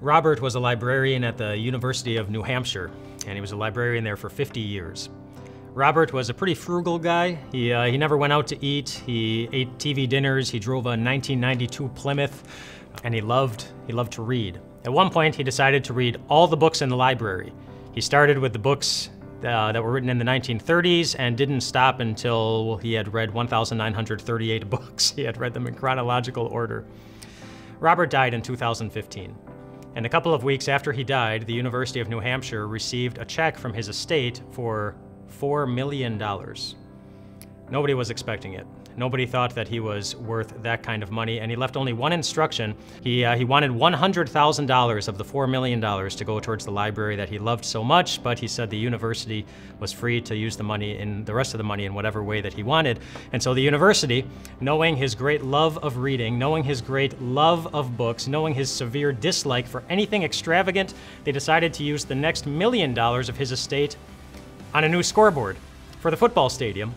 Robert was a librarian at the University of New Hampshire, and he was a librarian there for 50 years. Robert was a pretty frugal guy. He never went out to eat. He ate TV dinners. He drove a 1992 Plymouth, and he loved to read. At one point, he decided to read all the books in the library. He started with the books that were written in the 1930s and didn't stop until he had read 1,938 books. He had read them in chronological order. Robert died in 2015. And a couple of weeks after he died, the University of New Hampshire received a check from his estate for $4 million. Nobody was expecting it. Nobody thought that he was worth that kind of money, and he left only one instruction. He wanted $100,000 of the $4 million to go towards the library that he loved so much, but he said the university was free to use the rest of the money in whatever way that he wanted. And so the university, knowing his great love of reading, knowing his great love of books, knowing his severe dislike for anything extravagant, they decided to use the next $1 million of his estate on a new scoreboard for the football stadium.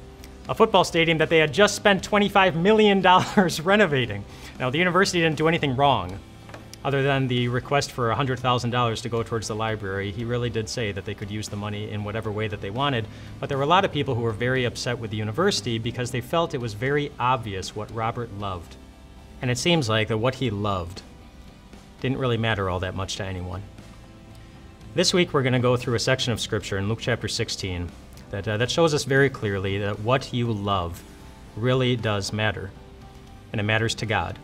A football stadium that they had just spent $25 million renovating. Now, the university didn't do anything wrong, other than the request for $100,000 to go towards the library. He really did say that they could use the money in whatever way that they wanted, but there were a lot of people who were very upset with the university because they felt it was very obvious what Robert loved. And it seems like that what he loved didn't really matter all that much to anyone. This week, we're going to go through a section of Scripture in Luke chapter 16 that shows us very clearly that what you love really does matter, and it matters to God.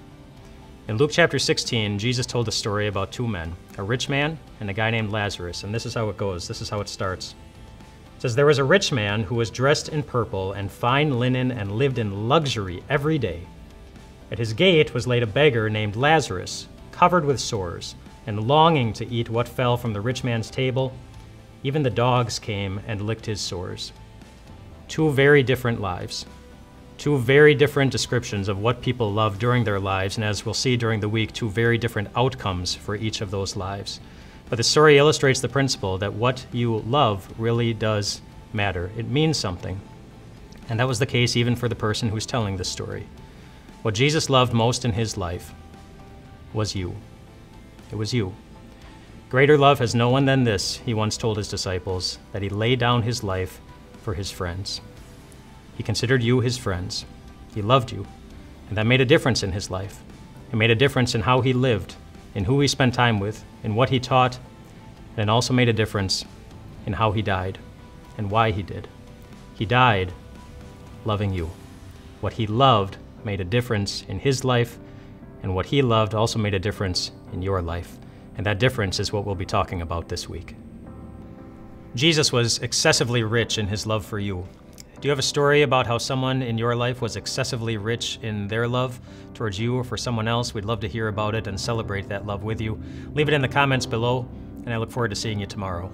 In Luke chapter 16, Jesus told a story about two men, a rich man and a guy named Lazarus, and this is how it goes. This is how it starts. It says, "There was a rich man who was dressed in purple and fine linen and lived in luxury every day. At his gate was laid a beggar named Lazarus, covered with sores, and longing to eat what fell from the rich man's table. Even the dogs came and licked his sores." Two very different lives. Two very different descriptions of what people love during their lives, and as we'll see during the week, two very different outcomes for each of those lives. But the story illustrates the principle that what you love really does matter. It means something. And that was the case even for the person who's telling this story. What Jesus loved most in his life was you. It was you. "Greater love has no one than this," he once told his disciples, "that he laid down his life for his friends." He considered you his friends. He loved you, and that made a difference in his life. It made a difference in how he lived, in who he spent time with, in what he taught, and it also made a difference in how he died and why he did. He died loving you. What he loved made a difference in his life, and what he loved also made a difference in your life. And that difference is what we'll be talking about this week. Jesus was excessively rich in his love for you. Do you have a story about how someone in your life was excessively rich in their love towards you or for someone else? We'd love to hear about it and celebrate that love with you. Leave it in the comments below, and I look forward to seeing you tomorrow.